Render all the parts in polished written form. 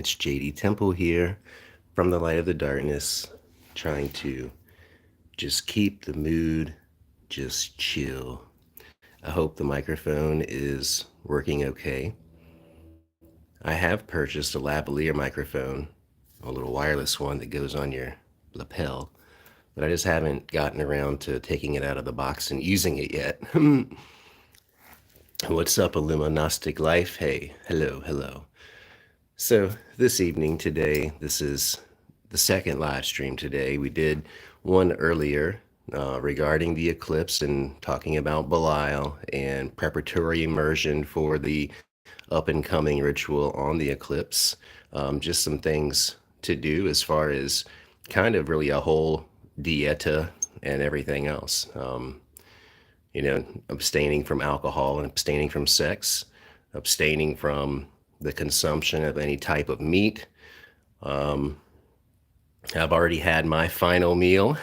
It's JD Temple here from the Light of the Darkness, trying to just keep the mood just chill. I hope the microphone is working okay. I have purchased a lavalier microphone, a little wireless one that goes on your lapel, but I just haven't gotten around to taking it out of the box and using it yet. What's up, Illuminastic Life? Hey, hello. So this evening today, this is the second live stream today. We did one earlier regarding the eclipse and talking about Belial and preparatory immersion for the up and coming ritual on the eclipse. Just some things to do as far as kind of really a whole dieta and everything else. Abstaining from alcohol and abstaining from sex, abstaining from the consumption of any type of meat. I've already had my final meal,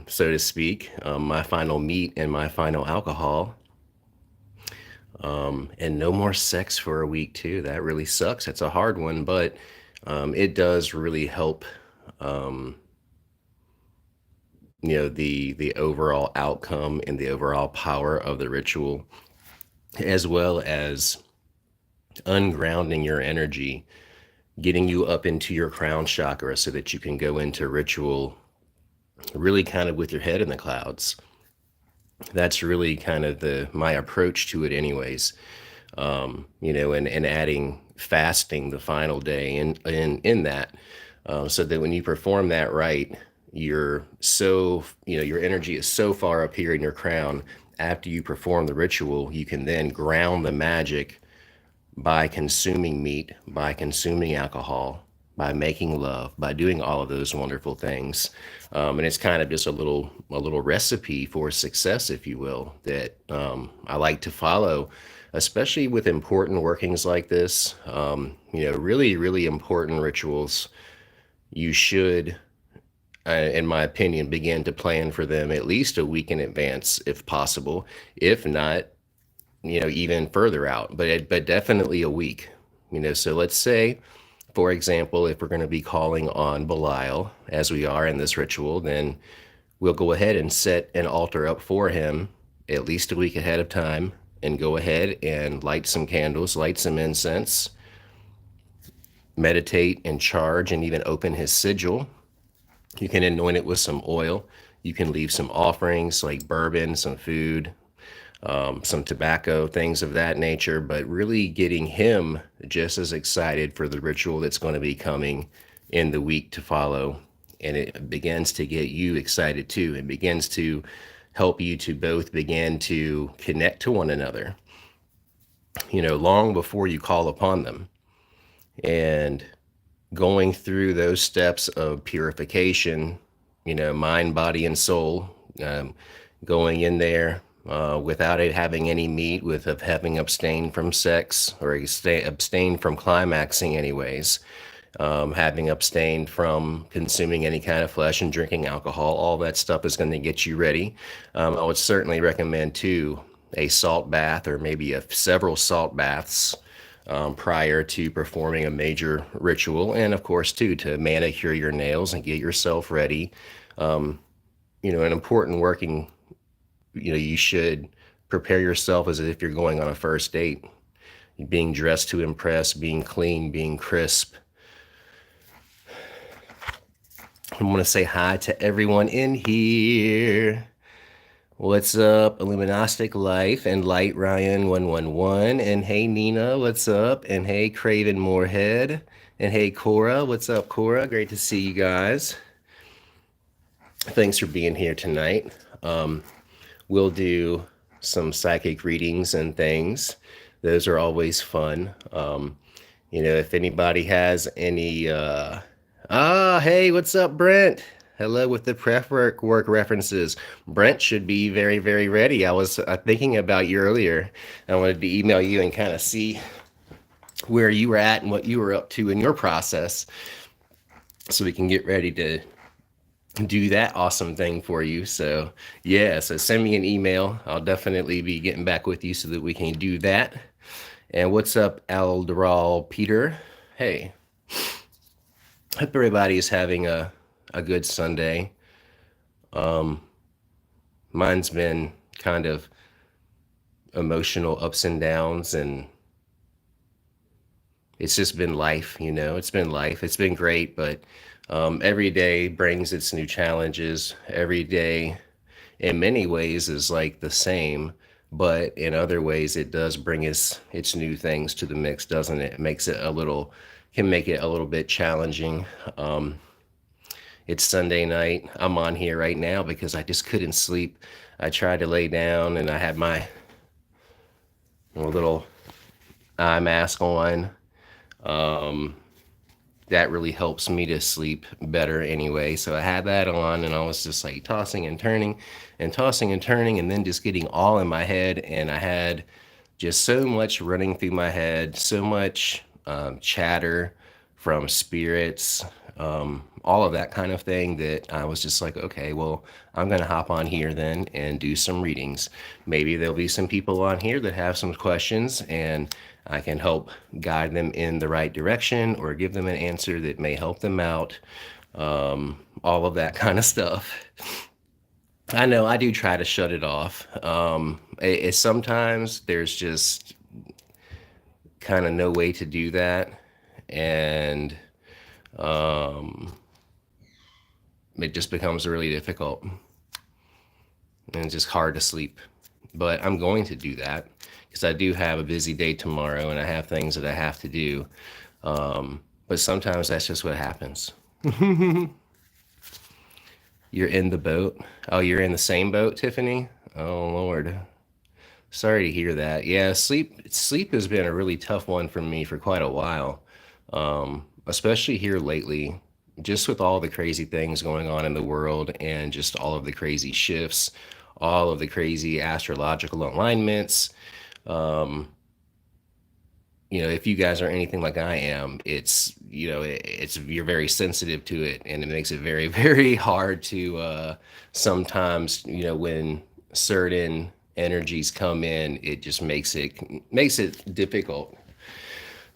so to speak, my final meat and my final alcohol. And no more sex for a week too. That really sucks. It's a hard one, but it does really help. The overall outcome and the overall power of the ritual, as well as ungrounding your energy, getting you up into your crown chakra so that you can go into ritual really kind of with your head in the clouds. That's really kind of my approach to it anyways. And adding fasting the final day in that, so that when you perform that right, your energy is so far up here in your crown. After you perform the ritual, you can then ground the magic by consuming meat, by consuming alcohol, by making love, by doing all of those wonderful things. And it's kind of just a little recipe for success, if you will, that I like to follow, especially with important workings like this. Really, really important rituals. You should, in my opinion, begin to plan for them at least a week in advance, if possible. If not, even further out, but definitely a week. So let's say, for example, if we're going to be calling on Belial, as we are in this ritual, then we'll go ahead and set an altar up for him at least a week ahead of time, and go ahead and light some candles, light some incense, meditate and charge, and even open his sigil. You can anoint it with some oil. You can leave some offerings like bourbon, some food, some tobacco, things of that nature, but really getting him just as excited for the ritual that's going to be coming in the week to follow. And it begins to get you excited too. It begins to help you to both begin to connect to one another, long before you call upon them. And going through those steps of purification, mind, body, and soul, going in there, without it having any meat, of having abstained from sex, or abstained from climaxing anyways, having abstained from consuming any kind of flesh and drinking alcohol. All that stuff is going to get you ready. I would certainly recommend too a salt bath, or maybe several salt baths, prior to performing a major ritual, and of course too to manicure your nails and get yourself ready. An important working, you should prepare yourself as if you're going on a first date, being dressed to impress, being clean, being crisp. I want to say hi to everyone in here. What's up, Illuminastic Life and Light Ryan 111, and hey Nina, what's up? And hey Craven Moorhead, and hey Cora, what's up Cora? Great to see you guys. Thanks for being here tonight. We'll do some psychic readings and things. Those are always fun. If anybody has any, hey, what's up, Brent? Hello with the prep work references. Brent should be very, very ready. I was thinking about you earlier. I wanted to email you and kind of see where you were at and what you were up to in your process, so we can get ready to do that awesome thing for you. So yeah, so send me an email. I'll definitely be getting back with you so that we can do that. And what's up, Alderal Peter? Hey, hope everybody is having a good Sunday. Um, Mine's been kind of emotional ups and downs, and it's just been life, you know. It's been life. It's been great, but every day brings its new challenges. Every day, in many ways, is like the same, but in other ways, it does bring its new things to the mix, doesn't it? It makes it a little can make it a little bit challenging. Um, it's Sunday night. I'm on here right now because I just couldn't sleep. I tried to lay down and I had my little eye mask on. Um, that really helps me to sleep better anyway. So I had that on and I was just like tossing and turning and tossing and turning and then just getting all in my head. And I had just so much running through my head, so much chatter from spirits, all of that kind of thing that I was just like, okay, well, I'm going to hop on here then and do some readings. Maybe there'll be some people on here that have some questions and I can help guide them in the right direction or give them an answer that may help them out. All of that kind of stuff. I know I do try to shut it off. Sometimes there's just kind of no way to do that. And um, it just becomes really difficult and it's just hard to sleep. But I'm going to do that because I do have a busy day tomorrow and I have things that I have to do. But sometimes that's just what happens. You're in the boat. Oh, you're in the same boat, Tiffany? Oh, Lord. Sorry to hear that. Yeah, sleep has been a really tough one for me for quite a while, especially here lately, just with all the crazy things going on in the world and just all of the crazy shifts, all of the crazy astrological alignments. Um, if you guys are anything like I am, it's you're very sensitive to it, and it makes it very, very hard to sometimes, when certain energies come in, it just makes it difficult.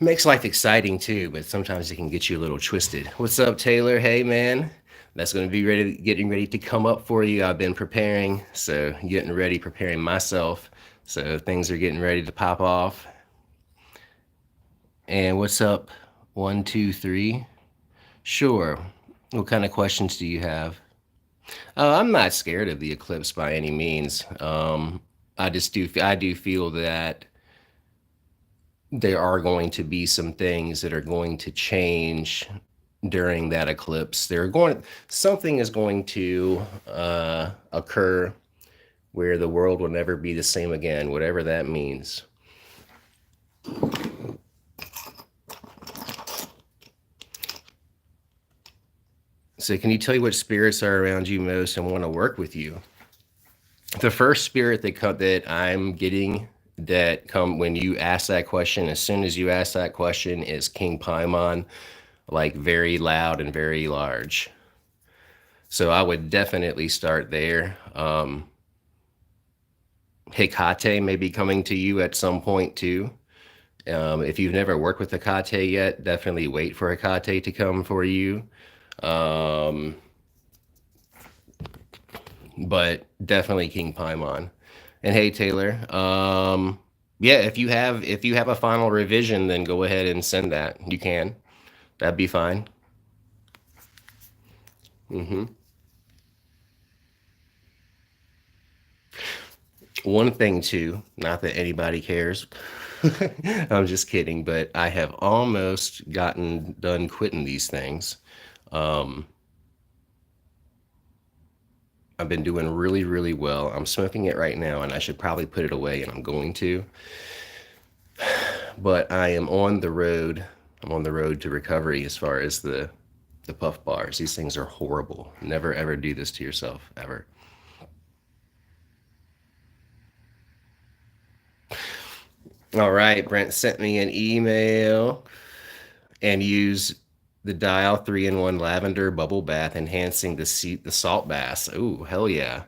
Makes life exciting too, but sometimes it can get you a little twisted. What's up, Taylor? Hey, man. That's going to be getting ready to come up for you. I've been preparing, so getting ready, preparing myself. So things are getting ready to pop off. And what's up? One, two, three. Sure. What kind of questions do you have? I'm not scared of the eclipse by any means. I do feel that there are going to be some things that are going to change during that eclipse. Something is going to occur where the world will never be the same again, whatever that means. So can you tell you what spirits are around you most and want to work with you? The first spirit that I'm getting that come when you ask that question, as soon as you ask that question, is King Paimon, like very loud and very large. So I would definitely start there. Hecate may be coming to you at some point too. If you've never worked with Hecate yet, definitely wait for Hecate to come for you. Um, but definitely King Paimon. And hey, Taylor, yeah, if you have a final revision, then go ahead and send that. You can. That'd be fine. hmm One thing too, not that anybody cares. I'm just kidding, but I have almost gotten done quitting these things. Um, I've been doing really, really well. I'm smoking it right now, and I should probably put it away, and I'm going to. But I am on the road. I'm on the road to recovery as far as the puff bars. These things are horrible. Never ever do this to yourself ever. All right, Brent sent me an email and use the dial 3-in-1 lavender bubble bath enhancing the salt baths. Oh, hell yeah.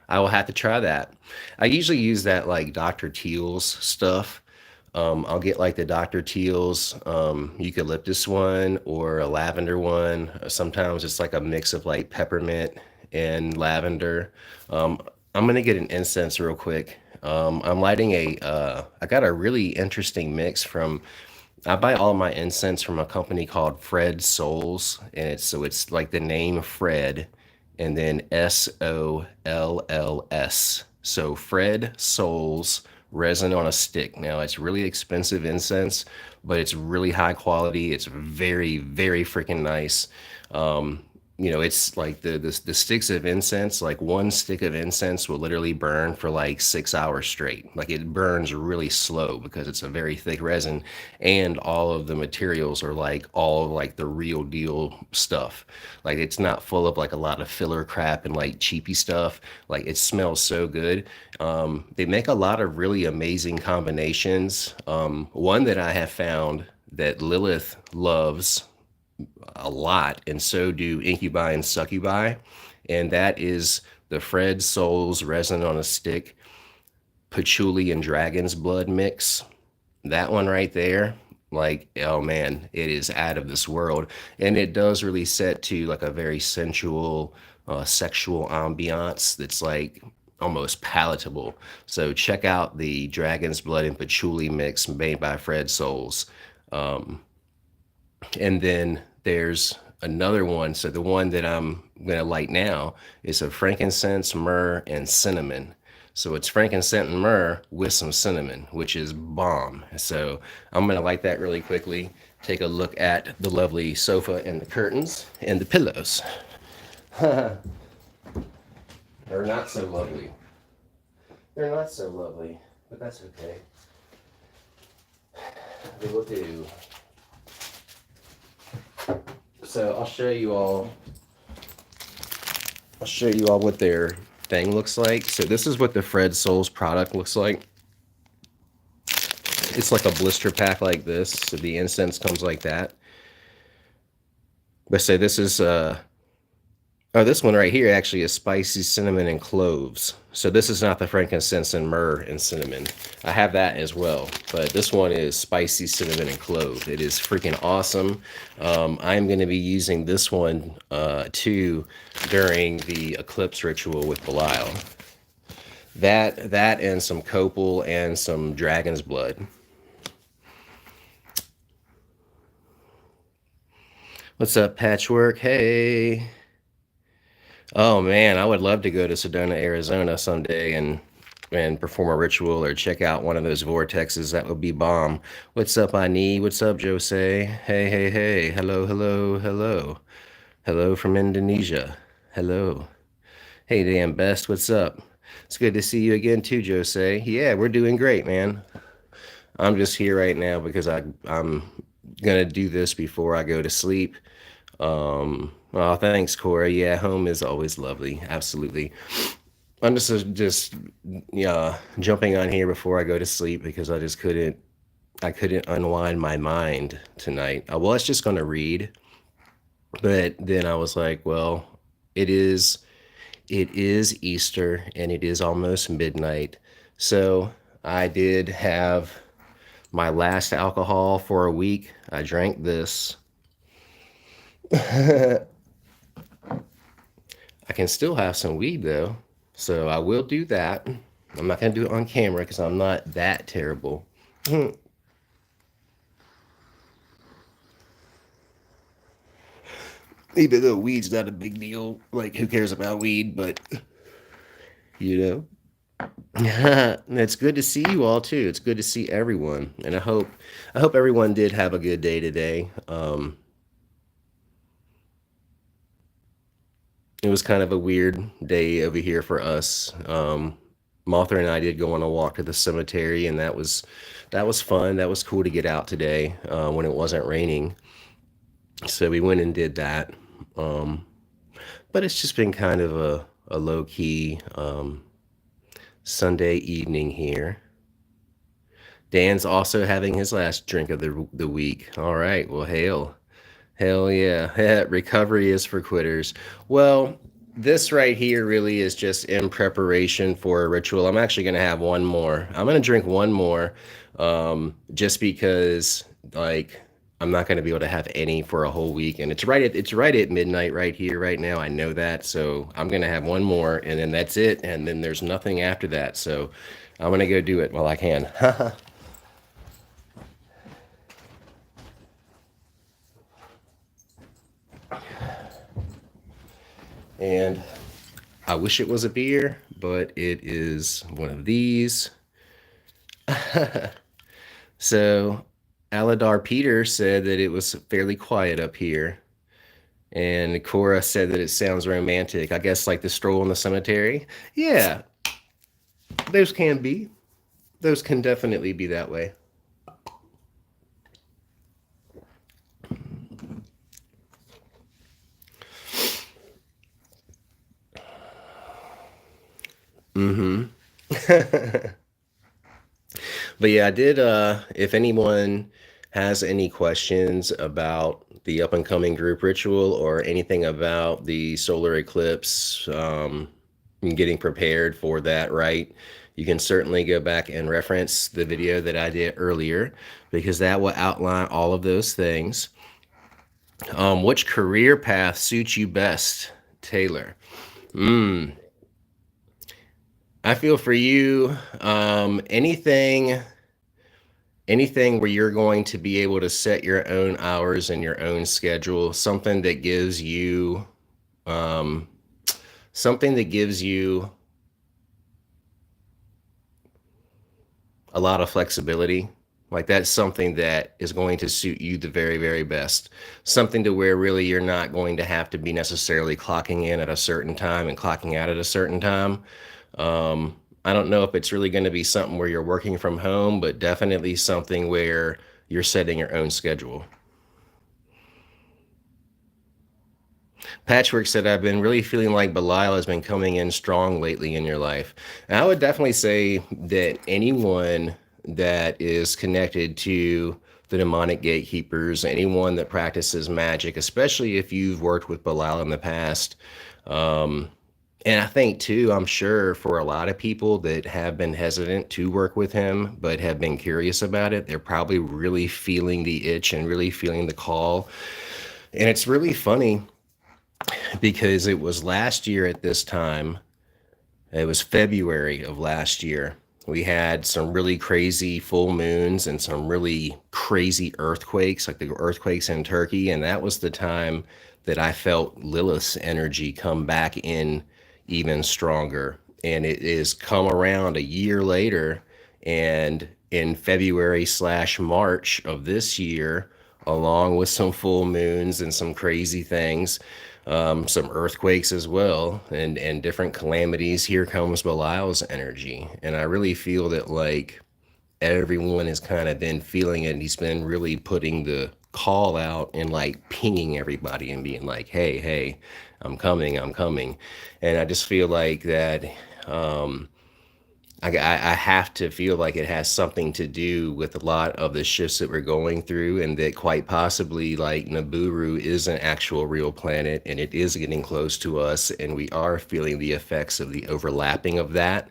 I will have to try that. I usually use that like Dr. Teal's stuff. I'll get like the Dr. Teal's eucalyptus one or a lavender one. Sometimes it's like a mix of like peppermint and lavender. Um, I'm gonna get an incense real quick. I'm lighting I got a really interesting mix from, I buy all my incense from a company called Fred Souls, and it's like the name Fred, and then SOLLS. So Fred Souls resin on a stick. Now it's really expensive incense, but it's really high quality. It's very, very freaking nice. It's like the sticks of incense, like one stick of incense will literally burn for like 6 hours straight. Like it burns really slow because it's a very thick resin, and all of the materials are like all of like the real deal stuff. Like it's not full of like a lot of filler crap and like cheapy stuff. Like it smells so good. They make a lot of really amazing combinations. One that I have found that Lilith loves a lot, and so do incubi and succubi, and that is the Fred Souls resin on a stick patchouli and dragon's blood mix. That one right there, like, oh man, it is out of this world, and it does really set to like a very sensual, sexual ambiance that's like almost palatable. So check out the dragon's blood and patchouli mix made by Fred Souls. And then there's another one. So the one that I'm gonna light now is a frankincense, myrrh, and cinnamon. So it's frankincense and myrrh with some cinnamon, which is bomb. So I'm gonna light that really quickly. Take a look at the lovely sofa and the curtains and the pillows. They're not so lovely. They're not so lovely, but that's okay. They will do. So I'll show you all what their thing looks like. So this is what the Fred Souls product looks like. It's like a blister pack like this. So the incense comes like that. But say this is this one right here actually is spicy cinnamon and cloves. So this is not the frankincense and myrrh and cinnamon. I have that as well, but this one is spicy cinnamon and clove. It is freaking awesome. I'm going to be using this one too during the eclipse ritual with Belial. That and some copal and some dragon's blood. What's up, Patchwork? Hey. Oh man, I would love to go to Sedona, Arizona someday and perform a ritual or check out one of those vortexes. That would be bomb. What's up, Ani? What's up, Jose? Hey, hey, hey. Hello, hello, hello. Hello from Indonesia. Hello. Hey, damn best. What's up? It's good to see you again too, Jose. Yeah, we're doing great, man. I'm just here right now because I'm gonna do this before I go to sleep. Oh, thanks, Cora. Yeah, home is always lovely. Absolutely. I'm just yeah, jumping on here before I go to sleep because I couldn't unwind my mind tonight. I was just going to read, but then I was like, well, it is it is Easter and it is almost midnight. So I did have my last alcohol for a week. I drank this. I can still have some weed though. So I will do that. I'm not going to do it on camera because I'm not that terrible. Even though weed's not a big deal. Like, who cares about weed? But, you know. It's good to see you all too. It's good to see everyone. And I hope everyone did have a good day today. It was kind of a weird day over here for us. Martha and I did go on a walk to the cemetery, and that was fun. That was cool to get out today when it wasn't raining. So we went and did that. Um, but it's just been kind of a low key Sunday evening here. Dan's also having his last drink of the week. All right. Well, hell yeah. Recovery is for quitters. Well, This right here really is just in preparation for a ritual. I'm actually going to have one more. I'm going to drink one more, just because, like, I'm not going to be able to have any for a whole week, and it's right at midnight right here right now. I know that, so I'm going to have one more, and then that's it, and then there's nothing after that. So I'm going to go do it while I can. And I wish it was a beer, but it is one of these. So Aladar Peter said that it was fairly quiet up here. And Cora said that it sounds romantic. I guess like the stroll in the cemetery. Yeah, those can be. Those can definitely be that way. Mm-hmm. But yeah, I did. If anyone has any questions about the up and coming group ritual or anything about the solar eclipse, and getting prepared for that, right? You can certainly go back and reference the video that I did earlier because that will outline all of those things. Which career path suits you best, Taylor? Mm, I feel for you, anything where you're going to be able to set your own hours and your own schedule, um, something that gives you a lot of flexibility. Like that's something that is going to suit you the very, very best. Something to where really you're not going to have to be necessarily clocking in at a certain time and clocking out at a certain time. I don't know if it's really going to be something where you're working from home, but definitely something where you're setting your own schedule. Patchwork said, I've been really feeling like Belial has been coming in strong lately in your life. And I would definitely say that anyone that is connected to the demonic gatekeepers, anyone that practices magic, especially if you've worked with Belial in the past, um, and I think too, I'm sure for a lot of people that have been hesitant to work with him, but have been curious about it, they're probably really feeling the itch and really feeling the call. And it's really funny because it was last year at this time, it was February of last year. We had some really crazy full moons and some really crazy earthquakes, like the earthquakes in Turkey. And that was the time that I felt Lilith's energy come back in even stronger. And it is come around a year later. And in February slash March of this year, along with some full moons and some crazy things, some earthquakes as well, and different calamities. Here comes Belial's energy, and I really feel that like everyone has kind of been feeling it. And he's been really putting the call out and like pinging everybody and being like, "Hey, hey, I'm coming," and I just feel like that. Um, I have to feel like it has something to do with a lot of the shifts that we're going through, and that quite possibly like Nibiru is an actual real planet and it is getting close to us, and we are feeling the effects of the overlapping of that.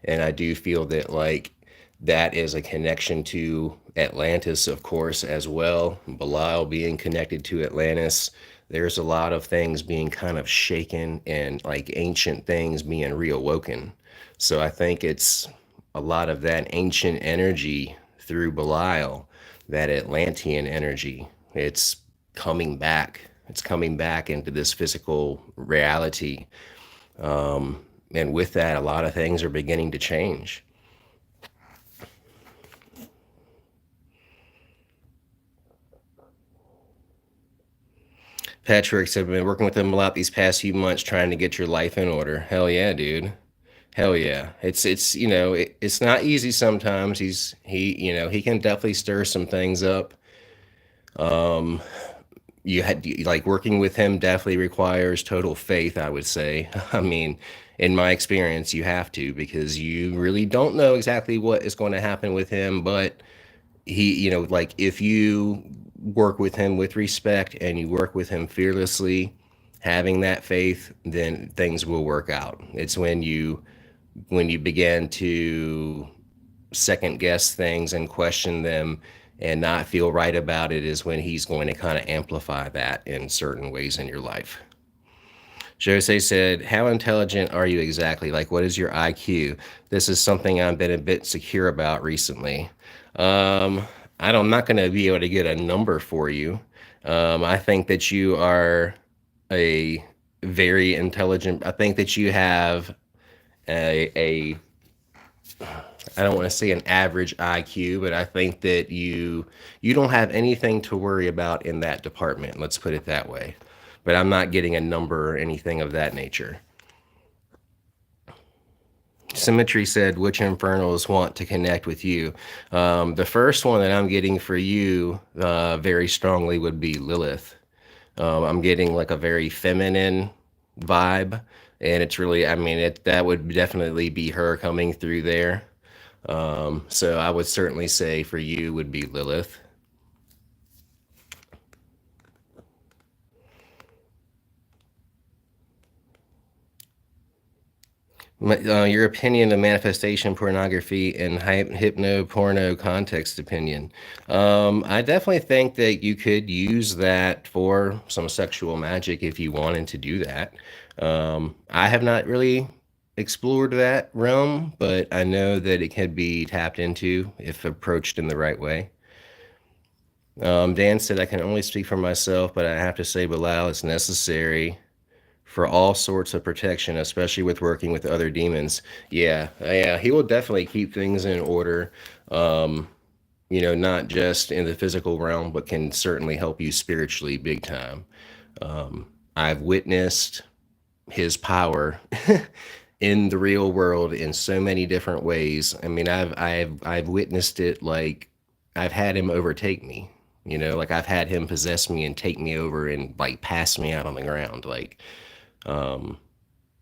And I do feel that like that is a connection to Atlantis, of course, as well. Belial being connected to Atlantis. There's a lot of things being kind of shaken and like ancient things being reawoken. So I think it's a lot of that ancient energy through Belial, that Atlantean energy. It's coming back. It's coming back into this physical reality. And with that, a lot of things are beginning to change. Patrick said, I've been working with him a lot these past few months trying to get your life in order. Hell yeah, dude. Hell yeah. It's it's not easy sometimes. He can definitely stir some things up. Um, you had like working with him definitely requires total faith, I would say. I mean, in my experience, you have to because you really don't know exactly what is going to happen with him, but like if you work with him with respect and you work with him fearlessly, having that faith, then things will work out. It's when you begin to second guess things and question them and not feel right about it is when he's going to kind of amplify that in certain ways in your life. Jose said, how intelligent are you exactly? Like, what is your IQ? This is something I've been a bit secure about recently. Um, I'm not going to be able to get a number for you. I think that you are a very intelligent. I think that you have a I don't want to say an average IQ, but I think that you don't have anything to worry about in that department. Let's put it that way. But I'm not getting a number or anything of that nature. Symmetry said, which infernals want to connect with you? The first one that I'm getting for you very strongly would be Lilith. I'm getting like a very feminine vibe, and it's really, I mean, that would definitely be her coming through there. So I would certainly say for you would be Lilith. Your opinion of manifestation pornography and hypno porno context opinion. I definitely think that you could use that for some sexual magic if you wanted to do that. I have not really explored that realm, but I know that it can be tapped into if approached in the right way. Dan said, I can only speak for myself, but I have to say, Bilal, it's necessary for all sorts of protection, especially with working with other demons. Yeah, yeah, he will definitely keep things in order. Not just in the physical realm, but can certainly help you spiritually big time. I've witnessed his power in the real world in so many different ways. I mean, I've witnessed it. Like, I've had him overtake me. Like I've had him possess me and take me over and like pass me out on the ground. Um,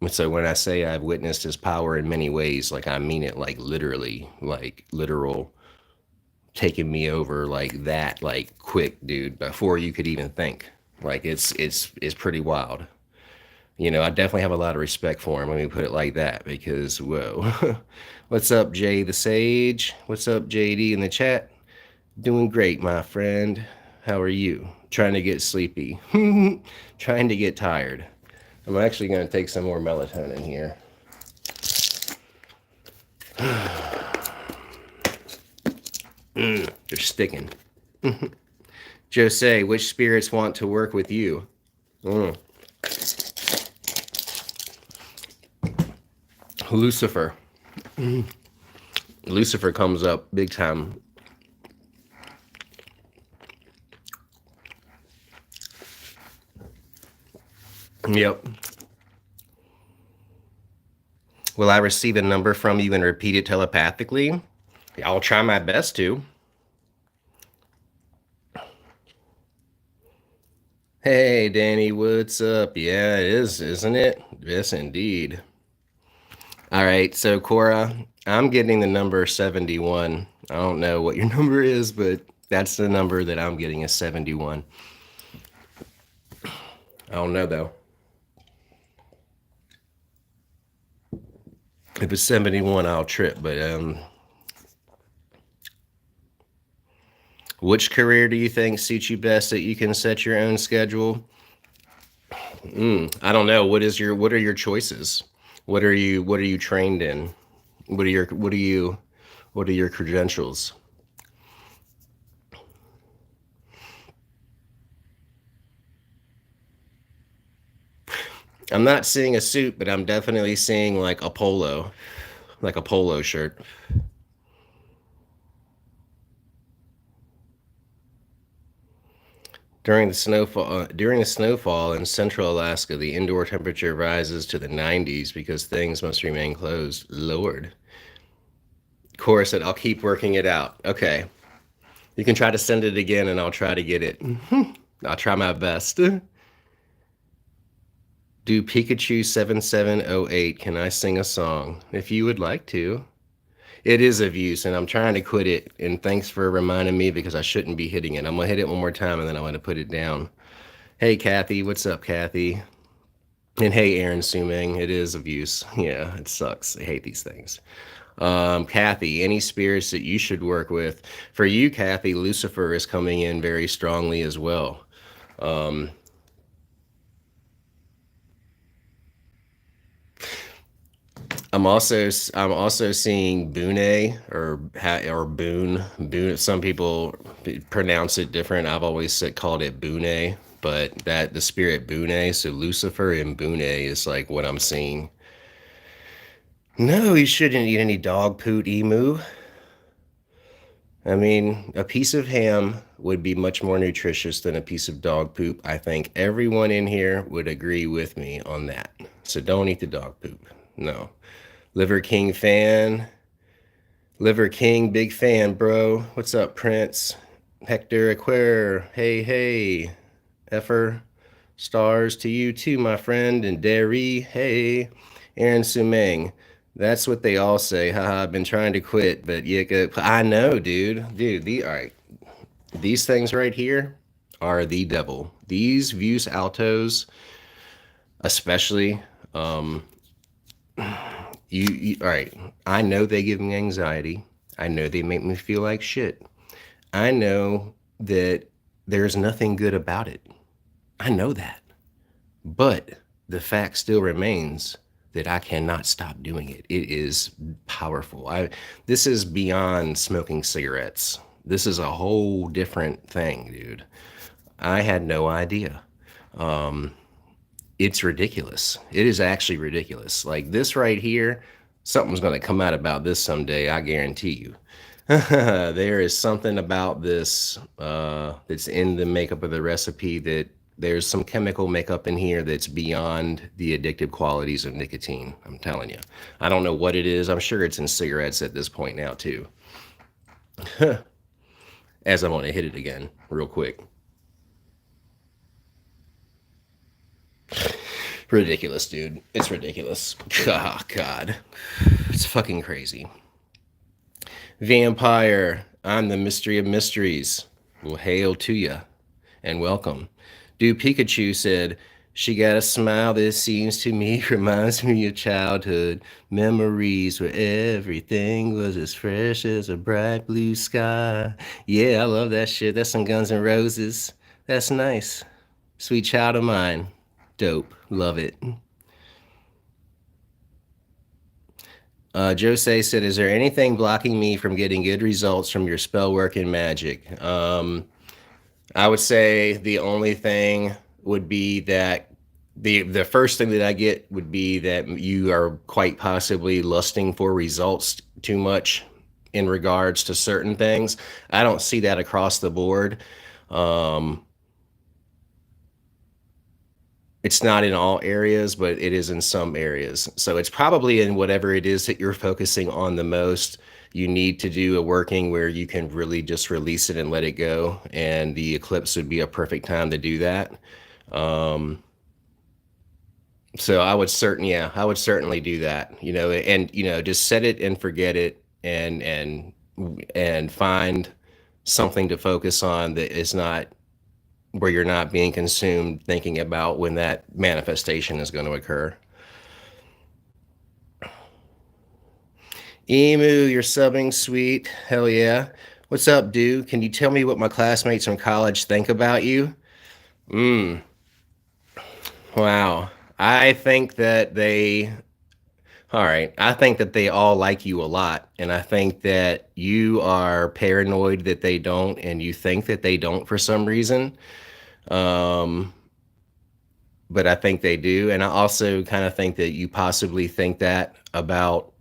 so when I say I've witnessed his power in many ways, like I mean it like literally, like literal taking me over like that, like quick, dude, before you could even think. Like it's pretty wild. I definitely have a lot of respect for him. Let me put it like that because whoa. What's up, Jay the Sage? What's up, JD in the chat? Doing great, my friend. How are you? Trying to get sleepy. Trying to get tired. I'm actually going to take some more melatonin here. They're sticking. Jose, which spirits want to work with you? Lucifer. Lucifer comes up big time. Yep. Will I receive a number from you and repeat it telepathically? I'll try my best to. Hey, Danny, what's up? Yeah, it is, isn't it? Yes, indeed. All right, so Cora, I'm getting the number 71. I don't know what your number is, but that's the number that I'm getting is 71. I don't know, though. If it's 71, I'll trip, but which career do you think suits you best that you can set your own schedule? I don't know. What are your choices? What are you trained in? What are your credentials? I'm not seeing a suit, but I'm definitely seeing like a polo shirt. During the snowfall in central Alaska, the indoor temperature rises to the 90s because things must remain closed. Lord. Cora said, I'll keep working it out. Okay. You can try to send it again and I'll try to get it. I'll try my best. Do Pikachu 7708, can I sing a song? If you would like to. It is of use, and I'm trying to quit it. And thanks for reminding me because I shouldn't be hitting it. I'm gonna hit it one more time, and then I'm gonna put it down. Hey, Kathy, what's up, Kathy? And hey, Aaron Suming, it is abuse. Yeah, it sucks. I hate these things. Kathy, any spirits that you should work with? For you, Kathy, Lucifer is coming in very strongly as well. Um, I'm also seeing Boone or Boone. Boone. Some people pronounce it different. I've always called it Boone, but that the spirit Boone. So Lucifer and Boone is like what I'm seeing. No, you shouldn't eat any dog poot, emu. I mean, a piece of ham would be much more nutritious than a piece of dog poop. I think everyone in here would agree with me on that. So don't eat the dog poop. No. Liver King fan. Liver King, big fan, bro. What's up, Prince? Hector Aquer. Hey, hey. Effer. Stars to you too, my friend. And Derry. Hey. Aaron Sumeng. That's what they all say. Haha, I've been trying to quit, but yeah, I know, dude. Dude, all right. These things right here are the devil. These Views Altos, especially, um, all right. I know they give me anxiety. I know they make me feel like shit. I know that there's nothing good about it. I know that. But the fact still remains that I cannot stop doing it. It is powerful. This is beyond smoking cigarettes. This is a whole different thing, dude. I had no idea. Um, it's ridiculous. It is actually ridiculous. Like this right here, something's going to come out about this someday, I guarantee you. There is something about this that's in the makeup of the recipe that there's some chemical makeup in here that's beyond the addictive qualities of nicotine. I'm telling you. I don't know what it is. I'm sure it's in cigarettes at this point now, too. As I want to hit it again, real quick. Ridiculous, dude. It's ridiculous. Oh, God. It's fucking crazy. Vampire, I'm the mystery of mysteries. Well, hail to ya and welcome. Dude Pikachu said, she got a smile that seems to me reminds me of childhood memories where everything was as fresh as a bright blue sky. Yeah, I love that shit. That's some Guns N' Roses. That's nice. Sweet child of mine. Dope. Love it. Jose said, is there anything blocking me from getting good results from your spell work and magic? I would say the only thing would be that the first thing that I get would be that you are quite possibly lusting for results too much in regards to certain things. I don't see that across the board. Um, it's not in all areas, but it is in some areas. So it's probably in whatever it is that you're focusing on the most. You need to do a working where you can really just release it and let it go. And the eclipse would be a perfect time to do that. Um, so I would certainly do that, and just set it and forget it and find something to focus on that is not where you're not being consumed thinking about when that manifestation is going to occur. Emu, you're subbing, sweet. Hell yeah. What's up, dude? Can you tell me what my classmates from college think about you? Mm, wow. I think that they, all right, I think that they all like you a lot. And I think that you are paranoid that they don't, and you think that they don't for some reason. Um, but I think they do. And I also kind of think that you possibly think that about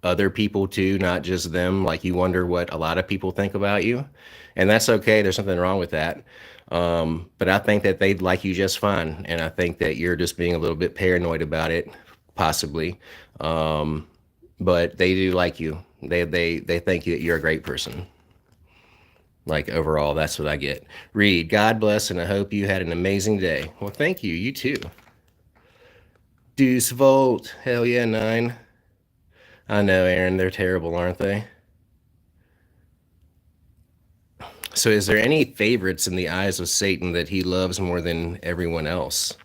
other people too, not just them. Like you wonder what a lot of people think about you. And that's okay. There's nothing wrong with that. But I think that they'd like you just fine. And I think that you're just being a little bit paranoid about it, possibly. Um, but they do like you. They think that you're a great person. Like overall, that's what I get. Reed, God bless, and I hope you had an amazing day. Well, thank you. You too. Deuce Volt. Hell yeah, 9. I know, Aaron. They're terrible, aren't they? So, is there any favorites in the eyes of Satan that he loves more than everyone else?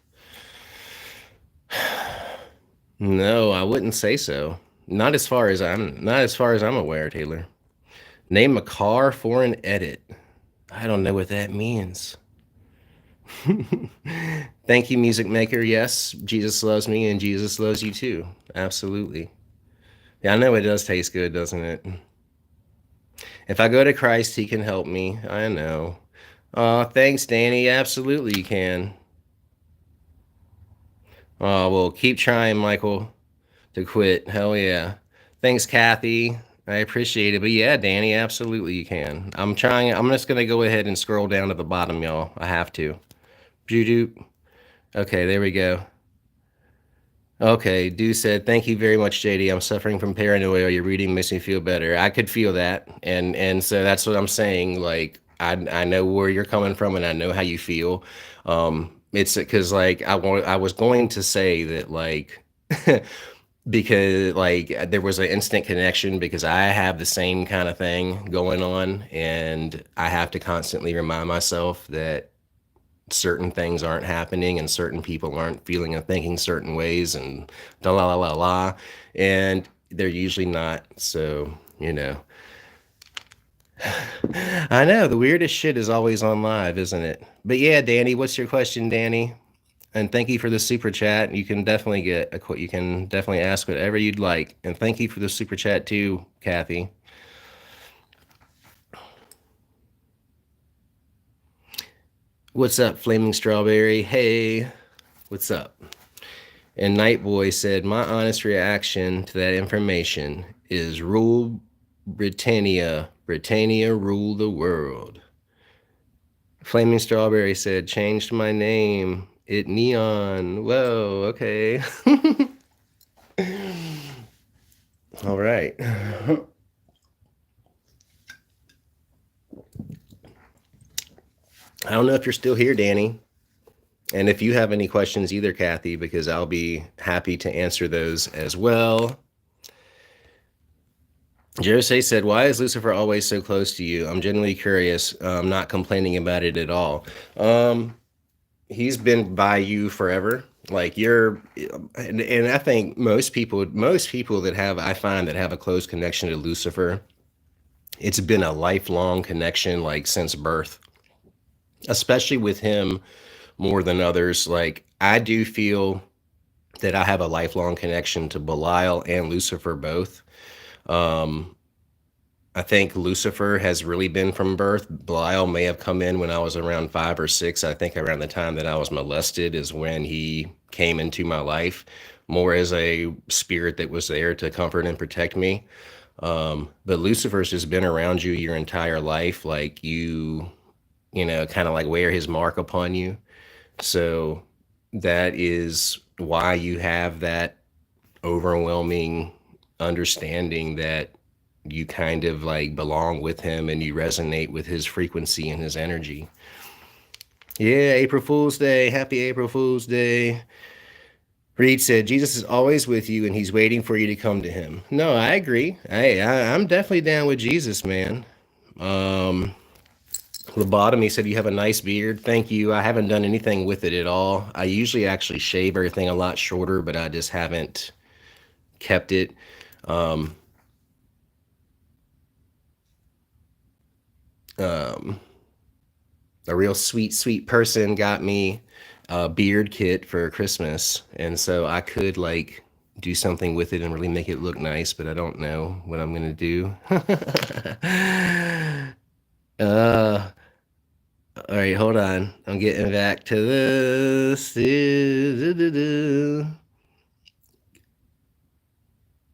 No, I wouldn't say so. Not as far as I'm aware, Taylor. Name a car for an edit. I don't know what that means. Thank you, music maker. Yes, Jesus loves me and Jesus loves you too. Absolutely. Yeah, I know it does taste good, doesn't it? If I go to Christ, he can help me. I know. Thanks, Danny. Absolutely, you can. Well, keep trying, Michael, to quit. Hell yeah. Thanks, Kathy. I appreciate it. But yeah, Danny, absolutely, you can. I'm trying. I'm just going to go ahead and scroll down to the bottom, y'all. I have to. Doop. Okay, there we go. Okay, Du said, "Thank you very much, JD. I'm suffering from paranoia. Your reading makes me feel better." I could feel that, and so that's what I'm saying. Like, I know where you're coming from, and I know how you feel. It's because like I was going to say that like because like there was an instant connection because I have the same kind of thing going on, and I have to constantly remind myself that certain things aren't happening and certain people aren't feeling and thinking certain ways and da la la la la, and they're usually not. So I know the weirdest shit is always on live, isn't it? But yeah, Danny, what's your question, Danny? And thank you for the super chat. You can definitely you can definitely ask whatever you'd like. And thank you for the super chat too, Kathy. What's up, Flaming Strawberry? Hey, what's up? And Nightboy said, "My honest reaction to that information is rule Britannia. Britannia rule the world." Flaming Strawberry said, "Changed my name. It Neon. Whoa, okay." All right. I don't know if you're still here, Danny. And if you have any questions either, Kathy, because I'll be happy to answer those as well. Jose said, "Why is Lucifer always so close to you? I'm genuinely curious. I'm not complaining about it at all. Um, he's been by you forever. Like and I think most people that I find that have a close connection to Lucifer, it's been a lifelong connection, like since birth, especially with him more than others. Like, I do feel that I have a lifelong connection to Belial and Lucifer both. Um, I think Lucifer has really been from birth. Belial may have come in when I was around 5 or 6. I think around the time that I was molested is when he came into my life, more as a spirit that was there to comfort and protect me. But Lucifer's just been around you your entire life, like kind of like wear his mark upon you. So that is why you have that overwhelming understanding that you kind of like belong with him and you resonate with his frequency and his energy. Yeah, April Fool's Day. Happy April Fool's Day. Reed said, "Jesus is always with you and he's waiting for you to come to him." No, I agree. I'm definitely down with Jesus, man. Um, Lobotomy said, "You have a nice beard." Thank you. I haven't done anything with it at all. I usually actually shave everything a lot shorter, but I just haven't kept it. Um, um, a real sweet, sweet person got me a beard kit for Christmas, and so I could like do something with it and really make it look nice, but I don't know what I'm gonna do. uh, all right, hold on. I'm getting back to this.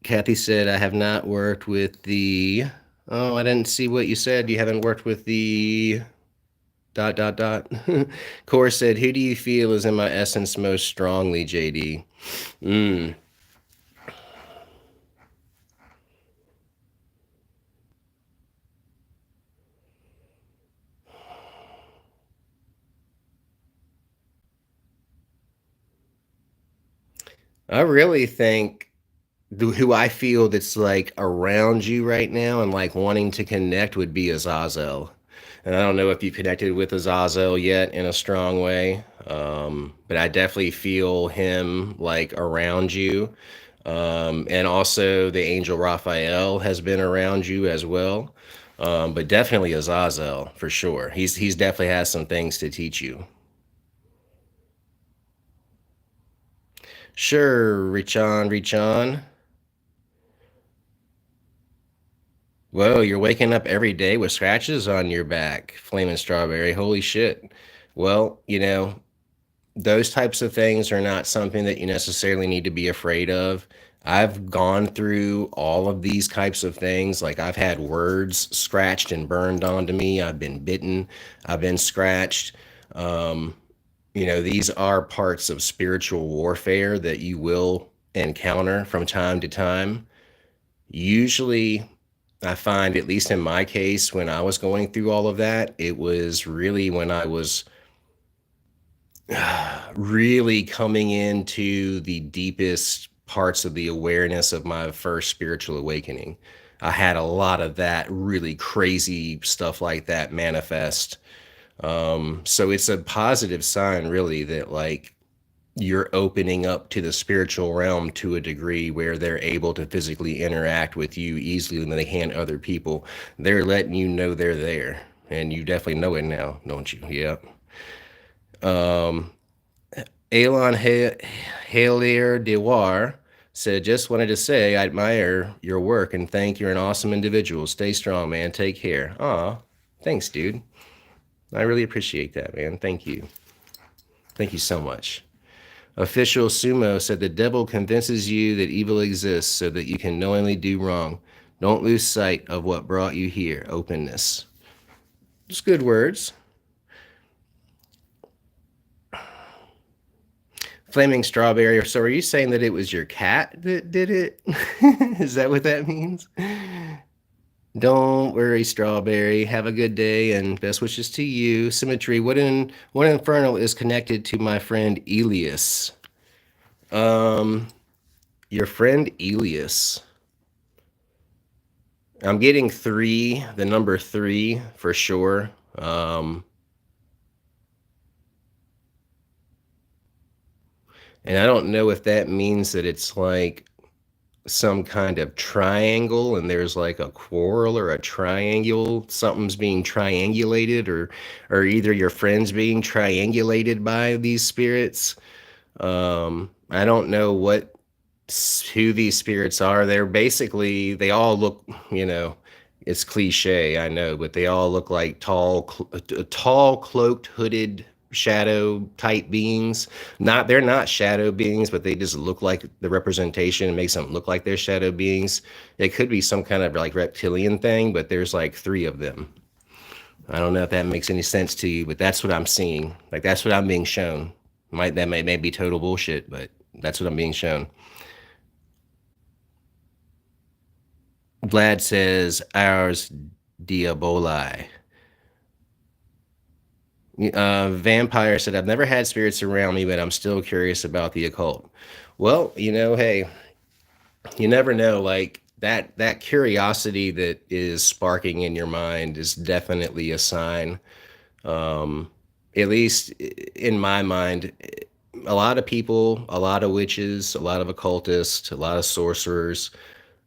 Kathy said, "I have not worked with the." Oh, I didn't see what you said. You haven't worked with the dot dot dot. Core said, "Who do you feel is in my essence most strongly, JD?" Mm. I really think who I feel that's like around you right now and like wanting to connect would be Azazel. And I don't know if you connected with Azazel yet in a strong way, but I definitely feel him like around you. And also the angel Raphael has been around you as well. But definitely Azazel for sure. He's definitely has some things to teach you. Sure, Richon. Whoa, you're waking up every day with scratches on your back, Flaming Strawberry. Holy shit. Well, those types of things are not something that you necessarily need to be afraid of. I've gone through all of these types of things. Like I've had words scratched and burned onto me. I've been bitten. I've been scratched. Um, these are parts of spiritual warfare that you will encounter from time to time. Usually, I find, at least in my case, when I was going through all of that, it was really when I was really coming into the deepest parts of the awareness of my first spiritual awakening. I had a lot of that really crazy stuff like that manifest. So it's a positive sign, really, that like you're opening up to the spiritual realm to a degree where they're able to physically interact with you easily than they can other people. They're letting you know they're there, and you definitely know it now, don't you? Yeah. Um, Elon Halier Dewar said, just wanted to say I admire your work and think you're an awesome individual. Stay strong, man. Take care. Aw, thanks, dude. I really appreciate that, man. Thank you. Thank you so much. Official Sumo said the devil convinces you that evil exists so that you can knowingly do wrong. Don't lose sight of what brought you here. Openness. Just good words. Flaming Strawberry. So are you saying that it was your cat that did it? Is that what that means? Don't worry, Strawberry. Have a good day and best wishes to you. Symmetry. What infernal is connected to my friend Elias? Um, your friend Elias. I'm getting three, the number three for sure. Um, and I don't know if that means that it's like some kind of triangle and there's like a quarrel or a triangle, something's being triangulated, or either your friends being triangulated by these spirits. I don't know who these spirits are. They all look, it's cliche, I know, but they all look like tall, cloaked, hooded shadow type beings. They're not shadow beings, but they just look like the representation. It makes them look like they're shadow beings. It could be some kind of like reptilian thing, but there's like three of them. I don't know if that makes any sense to you, but that's what I'm seeing. Like that's what I'm being shown. May be total bullshit, but that's what I'm being shown. Vlad says ours diaboli. Vampire said, I've never had spirits around me, but I'm still curious about the occult. Well, hey, you never know. Like that curiosity that is sparking in your mind is definitely a sign. Um, at least in my mind, a lot of people, a lot of witches, a lot of occultists, a lot of sorcerers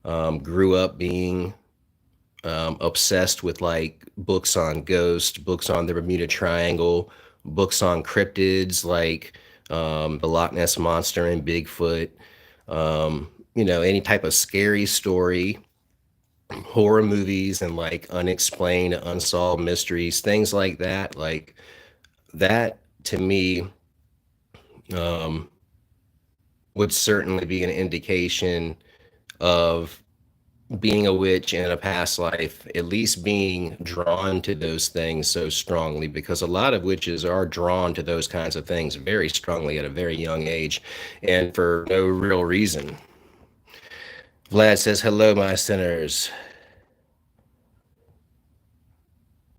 grew up being obsessed with like books on ghosts, books on the Bermuda Triangle, books on cryptids like the Loch Ness Monster and Bigfoot, any type of scary story, horror movies, and like unexplained, unsolved mysteries, things like that. Like that to me um, would certainly be an indication of being a witch in a past life, at least being drawn to those things so strongly, because a lot of witches are drawn to those kinds of things very strongly at a very young age and for no real reason. Vlad says, hello, my sinners.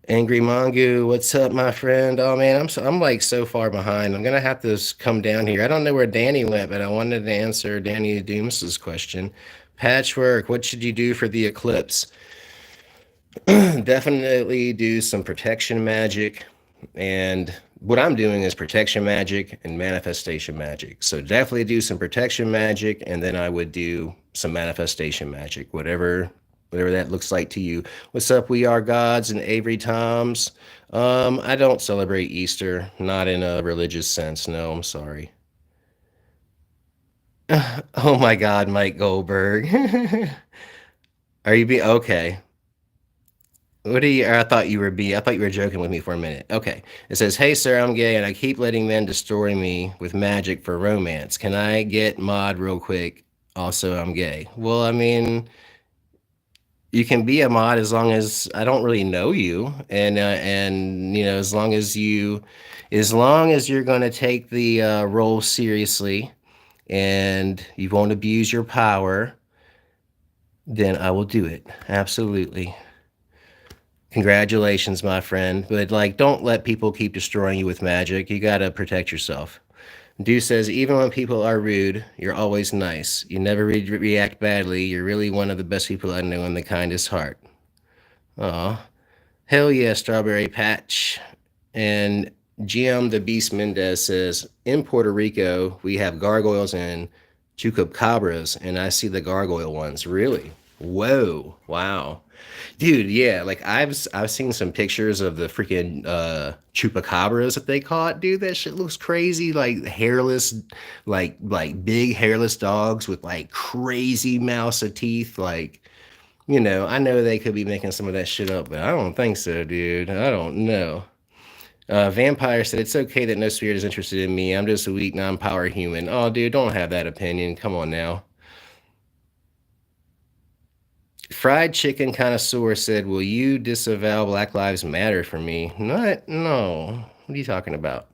Angry Mongu, what's up, my friend? Oh man, I'm like so far behind. I'm gonna have to come down here. I don't know where Danny went, but I wanted to answer Danny Doomis's question. Patchwork, what should you do for the eclipse? Definitely do some protection magic. And what I'm doing is protection magic and manifestation magic. So definitely do some protection magic, and then I would do some manifestation magic, whatever that looks like to you. What's up? We are gods and Avery Toms. I don't celebrate Easter, not in a religious sense. No, I'm sorry. Oh my God, Mike Goldberg. Are you being okay? What do you? I thought you were joking with me for a minute. Okay. It says, "Hey sir, I'm gay and I keep letting men destroy me with magic for romance. Can I get mod real quick? Also, I'm gay." Well, I mean, you can be a mod as long as I don't really know you, and you know, as long as you're going to take the role seriously and you won't abuse your power, then I will do it. Absolutely. Congratulations, my friend. But like, don't let people keep destroying you with magic. You gotta protect yourself. Dew says, even when people are rude, you're always nice. You never react badly. You're really one of the best people I know and the kindest heart. Aw. Hell yeah, Strawberry Patch. And GM the Beast Mendez says, in Puerto Rico, we have gargoyles and chupacabras, and I see the gargoyle ones. Really? Whoa. Wow. Dude, yeah, like I've seen some pictures of the freaking chupacabras that they caught. Dude, that shit looks crazy. Like hairless, like big hairless dogs with like crazy mouse of teeth. Like, you know, I know they could be making some of that shit up, but I don't think so, dude. I don't know. Vampire said it's okay that no spirit is interested in me. I'm just a weak, non-power human. Oh, dude, don't have that opinion. Come on now. Fried chicken connoisseur said, "Will you disavow Black Lives Matter for me?" Not, no. What are you talking about?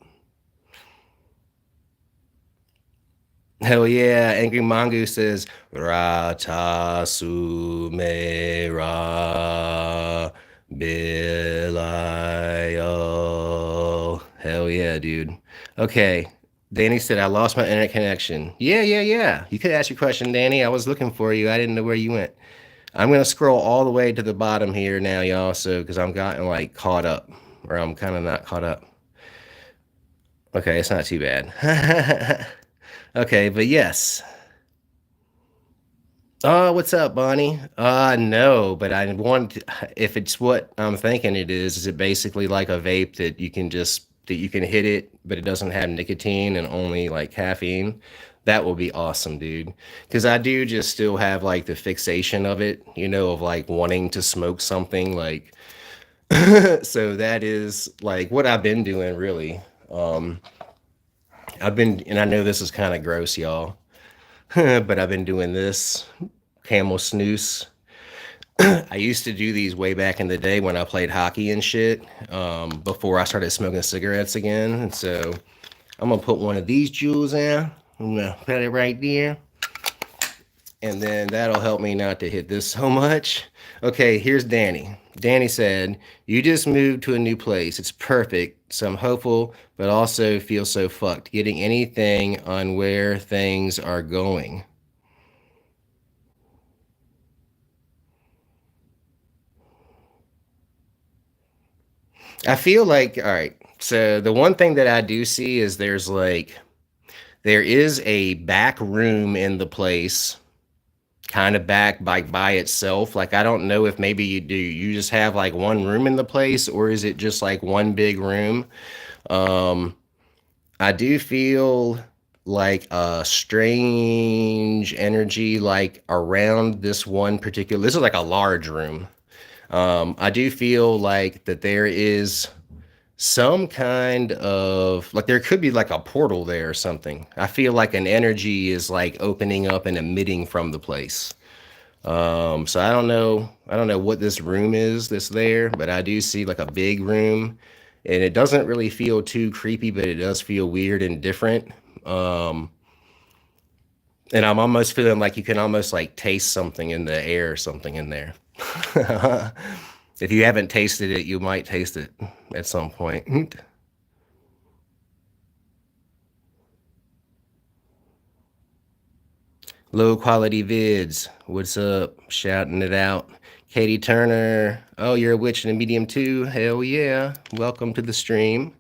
Hell yeah. Angry Mongoose says, Rata Sumera Bilayo. Hell yeah, dude. Okay. Danny said, I lost my internet connection. Yeah, yeah, yeah. You could ask your question, Danny. I was looking for you. I didn't know where you went. I'm gonna scroll all the way to the bottom here now, y'all. So, because I'm gotten like caught up, or I'm kind of not caught up. Okay, it's not too bad. Okay, but yes. What's up, Bonnie? No, but I want if it's what I'm thinking it is it basically like a vape that you can hit it, but it doesn't have nicotine and only like caffeine? That will be awesome, dude. Because I do just still have like the fixation of it, you know, of like wanting to smoke something like so that is like what I've been doing really. Um, and I know this is kind of gross, y'all, but I've been doing this camel snooze. I used to do these way back in the day when I played hockey and shit, before I started smoking cigarettes again. And so I'm gonna put one of these jewels in. I'm gonna put it right there, and then that'll help me not to hit this so much. Okay, here's Danny. Danny said, "You just moved to a new place. It's perfect. So I'm hopeful, but also feel so fucked. Getting anything on where things are going." I feel like, all right. So the one thing that I do see is there is a back room in the place, kind of back by itself. Like I don't know if maybe you just have like one room in the place, or is it just like one big room? Um, I do feel like a strange energy like around this one particular. This is like a large room. I do feel like that there is some kind of like there could be like a portal there or something. I feel like an energy is like opening up and emitting from the place. So I don't know what this room is that's there, but I do see like a big room, and it doesn't really feel too creepy, but it does feel weird and different. Um, and I'm almost feeling like you can almost like taste something in the air or something in there. If you haven't tasted it, you might taste it at some point. Low quality vids. What's up? Shouting it out. Katie Turner. Oh, you're a witch and a medium too? Hell yeah. Welcome to the stream.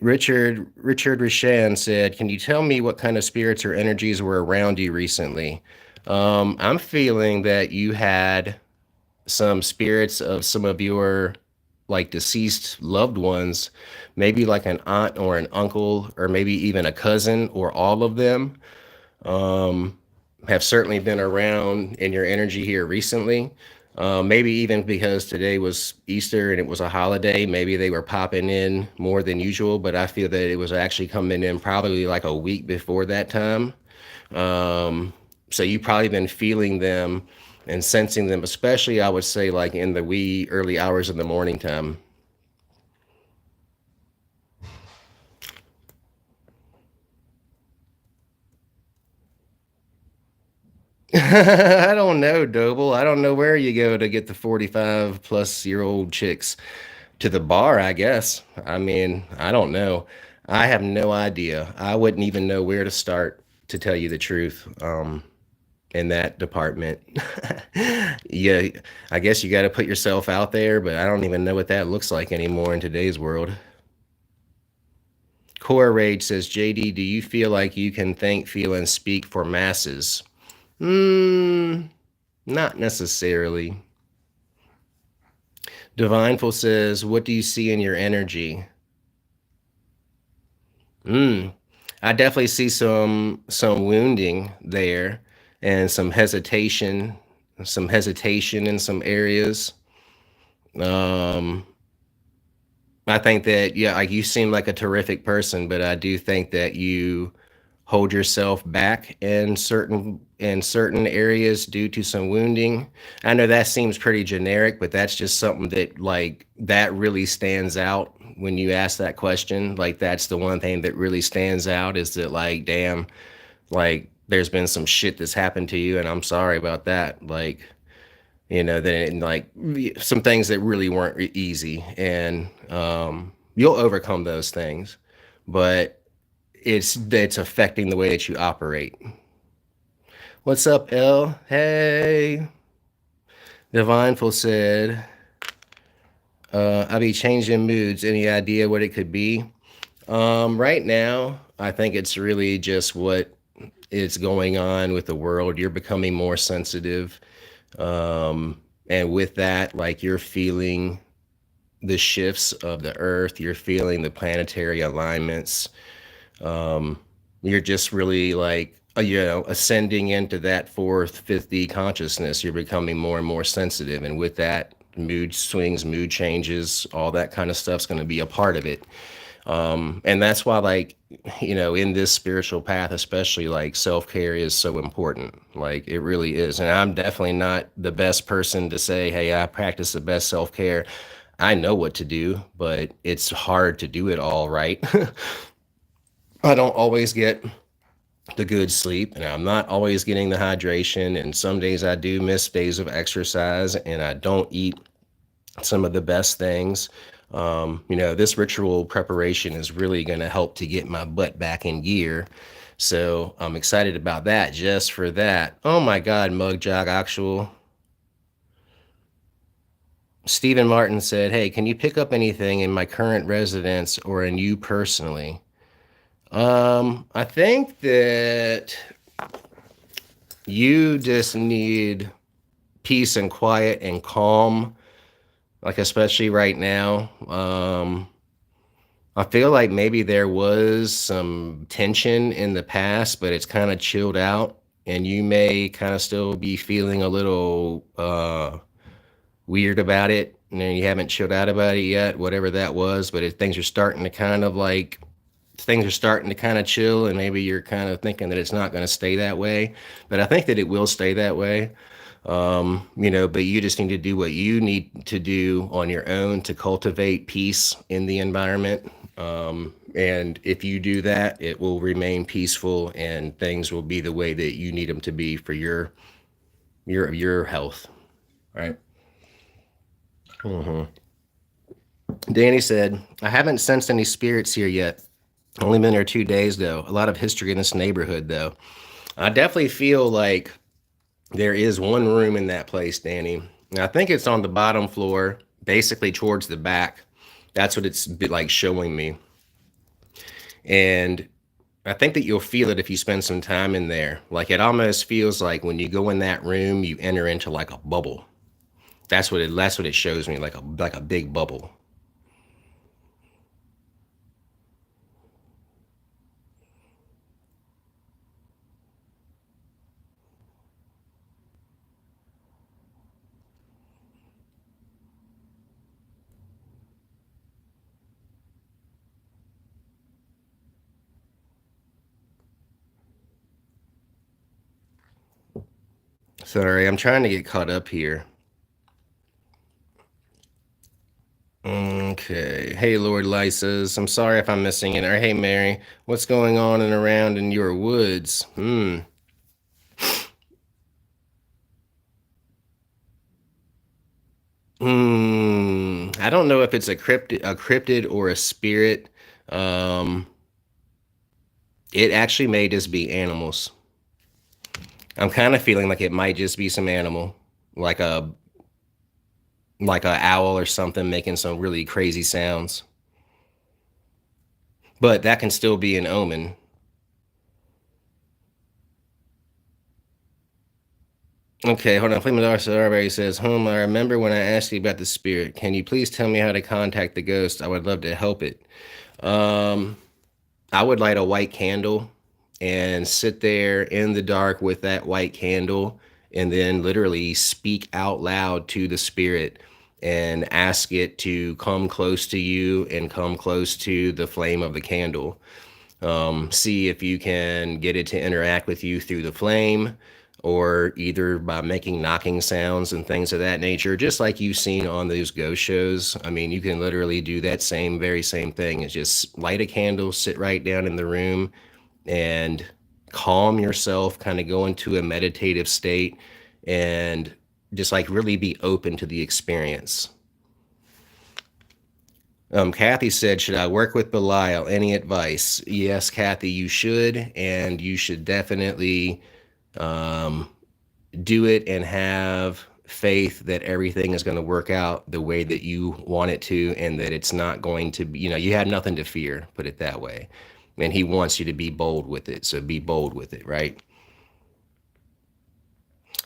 Richard Rishan said, "Can you tell me what kind of spirits or energies were around you recently?" I'm feeling that you had some spirits of some of your like deceased loved ones, maybe like an aunt or an uncle, or maybe even a cousin, or all of them, um, have certainly been around in your energy here recently. Maybe even because today was Easter and it was a holiday, maybe they were popping in more than usual, but I feel that it was actually coming in probably like a week before that time. Um, so you've probably been feeling them and sensing them, especially I would say like in the wee early hours of the morning time. I don't know, Doble. I don't know where you go to get the 45 plus year old chicks. To the bar, I guess. I mean, I don't know. I have no idea. I wouldn't even know where to start, to tell you the truth, in that department. Yeah, I guess you got to put yourself out there, but I don't even know what that looks like anymore in today's world. Core Rage says, JD, do you feel like you can think, feel, and speak for masses? Hmm, not necessarily. Divineful says, what do you see in your energy? Hmm. I definitely see some wounding there and some hesitation in some areas. Um, I think that yeah, like you seem like a terrific person, but I do think that you hold yourself back in certain areas due to some wounding. I know that seems pretty generic, but that's just something that like that really stands out when you ask that question. Like that's the one thing that really stands out is that like damn, like there's been some shit that's happened to you and I'm sorry about that. Like then like some things that really weren't easy and you'll overcome those things, but it's affecting the way that you operate. What's up, L? Hey. Divineful said, I be changing moods. Any idea what it could be? Right now, I think it's really just what is going on with the world. You're becoming more sensitive. And with that, like you're feeling the shifts of the earth, you're feeling the planetary alignments. Um, you're just really like, ascending into that fourth, fifth D consciousness. You're becoming more and more sensitive. And with that, mood swings, mood changes, all that kind of stuff's going to be a part of it. And that's why, like, in this spiritual path, especially, like, self care is so important. Like, it really is. And I'm definitely not the best person to say, hey, I practice the best self care. I know what to do, but it's hard to do it all right. I don't always get the good sleep and I'm not always getting the hydration. And some days I do miss days of exercise and I don't eat some of the best things. This ritual preparation is really going to help to get my butt back in gear. So I'm excited about that just for that. Oh my God, Mug Jog Actual. Stephen Martin said, hey, can you pick up anything in my current residence or in you personally? I think that you just need peace and quiet and calm, like especially right now. I feel like maybe there was some tension in the past, but it's kind of chilled out, and you may kind of still be feeling a little weird about it, and then you haven't chilled out about it yet, whatever that was. But if things are starting to kind of chill, and maybe you're kind of thinking that it's not going to stay that way, but I think that it will stay that way. But you just need to do what you need to do on your own to cultivate peace in the environment. And if you do that, it will remain peaceful and things will be the way that you need them to be for your health. Right. Hmm. Danny said, I haven't sensed any spirits here yet. Only been there 2 days though. A lot of history in this neighborhood though. I definitely feel like there is one room in that place, Danny. And I think it's on the bottom floor, basically towards the back. That's what it's like showing me. And I think that you'll feel it if you spend some time in there. Like it almost feels like when you go in that room, you enter into like a bubble. That's what it shows me, like a big bubble. Sorry, I'm trying to get caught up here. Okay. Hey, Lord Lysis. I'm sorry if I'm missing it. Or hey, Mary. What's going on and around in your woods? I don't know if it's a cryptid or a spirit. Um, it actually may just be animals. I'm kind of feeling like it might just be some animal, like a owl or something making some really crazy sounds. But that can still be an omen. Okay, hold on. Flame of Dark Starberry says, I remember when I asked you about the spirit. Can you please tell me how to contact the ghost? I would love to help it. Um, I would light a white candle and sit there in the dark with that white candle and then literally speak out loud to the spirit and ask it to come close to you and come close to the flame of the candle. See if you can get it to interact with you through the flame or either by making knocking sounds and things of that nature, just like you've seen on those ghost shows. I mean, you can literally do that very same thing. It's just light a candle, sit right down in the room, and calm yourself, kind of go into a meditative state, and just like really be open to the experience. Kathy said, should I work with Belial? Any advice? Yes, Kathy, you should. And you should definitely um, do it and have faith that everything is going to work out the way that you want it to and that it's not going to be, you have nothing to fear, put it that way. And he wants you to be bold with it. So be bold with it, right?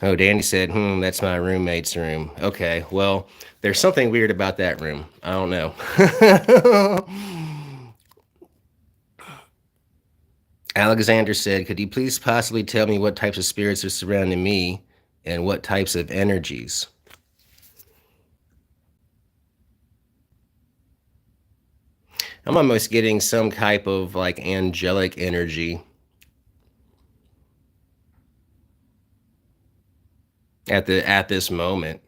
Oh, Danny said, that's my roommate's room. Okay, well, there's something weird about that room. I don't know. Alexander said, could you please possibly tell me what types of spirits are surrounding me and what types of energies? I'm almost getting some type of like angelic energy at this moment.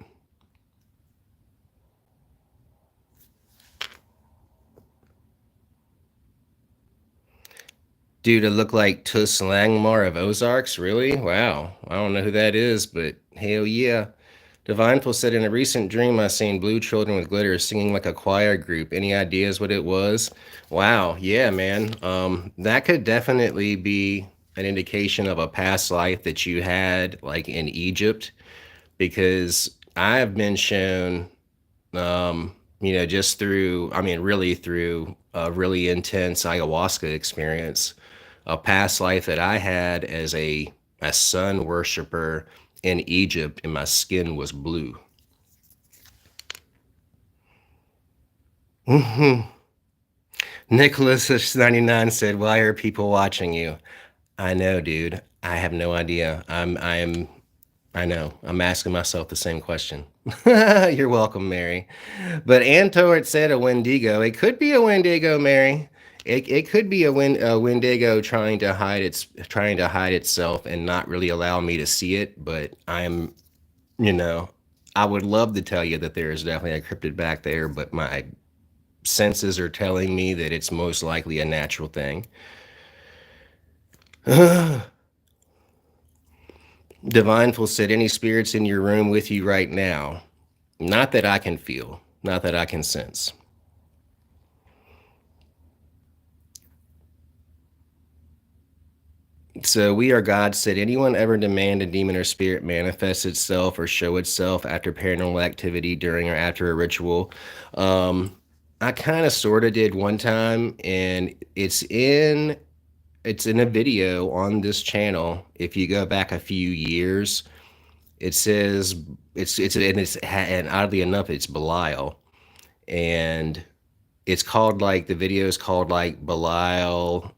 Dude, it look like Tus Langmar of Ozarks? Really? Wow. I don't know who that is, but hell yeah. Divineful said, in a recent dream, I seen blue children with glitter singing like a choir group. Any ideas what it was? Wow. Yeah, man. That could definitely be an indication of a past life that you had, like in Egypt, because I've been shown, just through, I mean, really through a really intense ayahuasca experience, a past life that I had as a sun worshiper in Egypt, and my skin was blue. Nicholas 99 said, "Why are people watching you?" I know, dude. I have no idea. I know. I'm asking myself the same question. You're welcome, Mary. But Antort said a Wendigo. It could be a Wendigo, Mary. It could be a Wendigo trying to hide itself and not really allow me to see it. But you know, I would love to tell you that there is definitely a cryptid back there, but my senses are telling me that it's most likely a natural thing. Divineful said, any spirits in your room with you right now? Not that I can feel, not that I can sense. So we are God said, anyone ever demand a demon or spirit manifest itself or show itself after paranormal activity during or after a ritual? Um, I kind of sort of did one time, and it's in a video on this channel. If you go back a few years, it says and oddly enough, it's Belial, and it's called like the video is called like Belial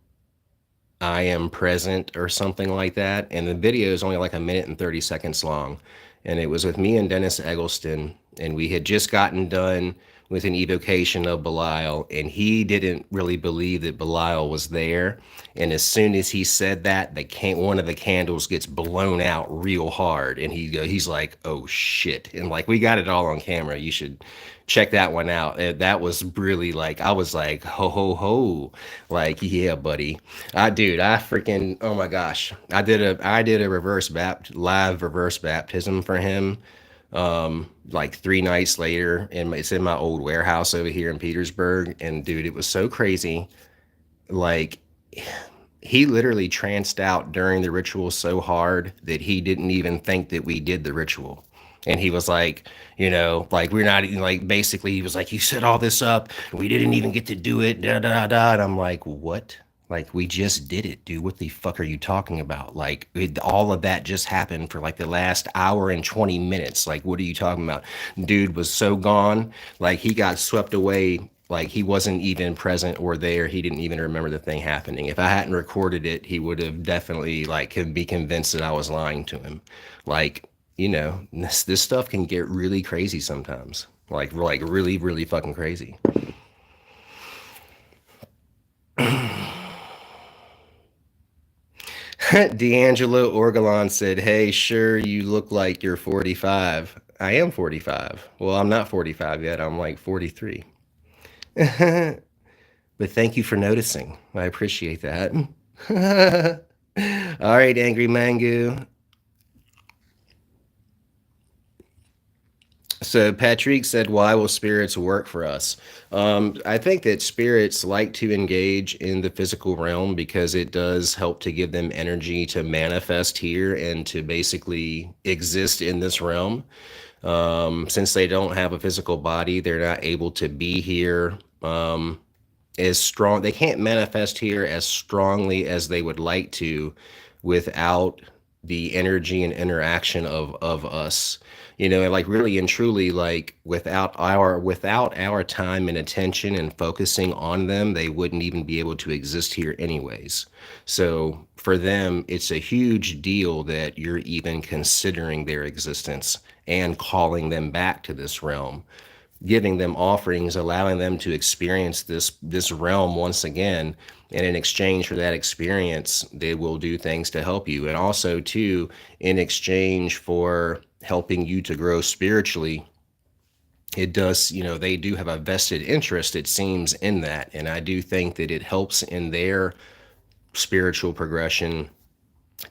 I am present or something like that. And the video is only like a minute and 30 seconds long. And it was with me and Dennis Eggleston. And we had just gotten done with an evocation of Belial. And he didn't really believe that Belial was there. And as soon as he said that, one of the candles gets blown out real hard. And he's like, oh shit. And like, we got it all on camera. You should check that one out. That was really like, I was like, ho, ho, ho. Like, yeah, buddy. Dude, I freaking, oh my gosh. I did a live reverse baptism for him like 3 nights later, and it's in my old warehouse over here in Petersburg. And dude, it was so crazy. Like, he literally tranced out during the ritual so hard that he didn't even think that we did the ritual. And he was like, like, we're not even like, basically, he was like, you set all this up. We didn't even get to do it. Da, da, da, da. And I'm like, what? Like, we just did it, dude. What the fuck are you talking about? Like, all of that just happened for like the last hour and 20 minutes. Like, what are you talking about? Dude was so gone. Like, he got swept away. Like, he wasn't even present or there. He didn't even remember the thing happening. If I hadn't recorded it, he would have definitely like could be convinced that I was lying to him. Like, this stuff can get really crazy sometimes. Like really, really fucking crazy. D'Angelo Orgalon said, hey, sure, you look like you're 45. I am 45. Well, I'm not 45 yet. I'm like 43. But thank you for noticing. I appreciate that. All right, Angry Mango. So Patrick said, why will spirits work for us? I think that spirits like to engage in the physical realm because it does help to give them energy to manifest here and to basically exist in this realm. Since they don't have a physical body, they're not able to be here as strong. They can't manifest here as strongly as they would like to without the energy and interaction of us. And like really and truly, like without our time and attention and focusing on them, they wouldn't even be able to exist here anyways. So for them, it's a huge deal that you're even considering their existence and calling them back to this realm, giving them offerings, allowing them to experience this realm once again. And in exchange for that experience, they will do things to help you. And also too, in exchange for helping you to grow spiritually, it does, they do have a vested interest, it seems, in that. And I do think that it helps in their spiritual progression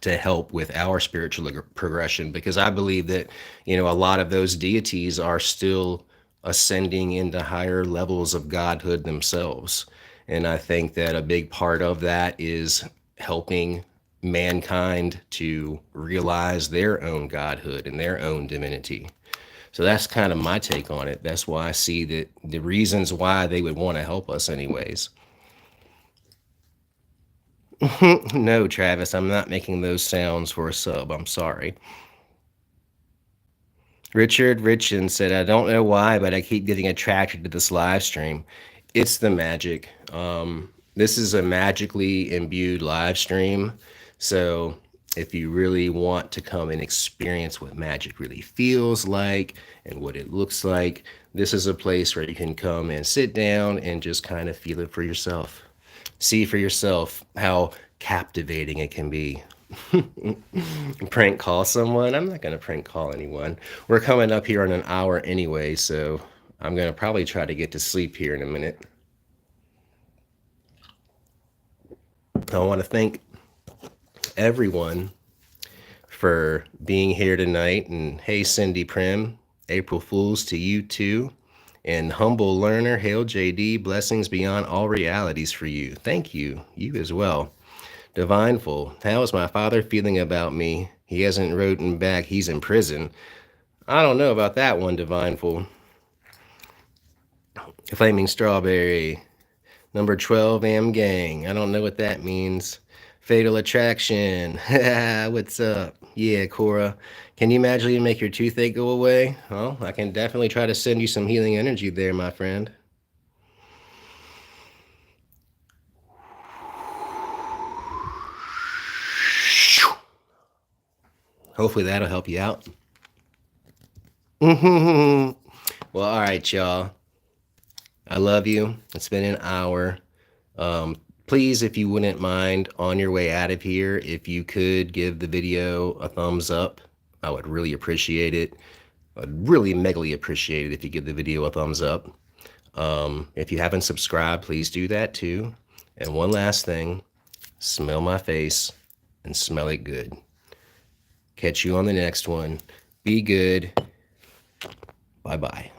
to help with our spiritual progression, because I believe that a lot of those deities are still ascending into higher levels of godhood themselves. And I think that a big part of that is helping mankind to realize their own godhood and their own divinity. So that's kind of my take on it. That's why I see that the reasons why they would want to help us anyways. No, Travis, I'm not making those sounds for a sub. I'm sorry. Richard Richin said, I don't know why, but I keep getting attracted to this live stream. It's the magic. This is a magically imbued live stream. So if you really want to come and experience what magic really feels like and what it looks like, this is a place where you can come and sit down and just kind of feel it for yourself. See for yourself how captivating it can be. Prank call someone? I'm not going to prank call anyone. We're coming up here on an hour anyway, so I'm going to probably try to get to sleep here in a minute. I want to thank everyone for being here tonight. And hey, Cindy Prim, April Fools to you too. And humble learner, hail JD, blessings beyond all realities for you. Thank you. You as well. Divineful, how is my father feeling about me? He hasn't written back. He's in prison. I don't know about that one, Divineful. Flaming Strawberry. Number 12 AM Gang. I don't know what that means. Fatal Attraction. What's up? Yeah, Cora. Can you magically make your toothache go away? Well, I can definitely try to send you some healing energy there, my friend. Hopefully that'll help you out. Well, all right, y'all. I love you. It's been an hour. Please, if you wouldn't mind, on your way out of here, if you could give the video a thumbs up, I would really appreciate it. I'd really megally appreciate it if you give the video a thumbs up. If you haven't subscribed, please do that too. And one last thing, smell my face and smell it good. Catch you on the next one. Be good. Bye-bye.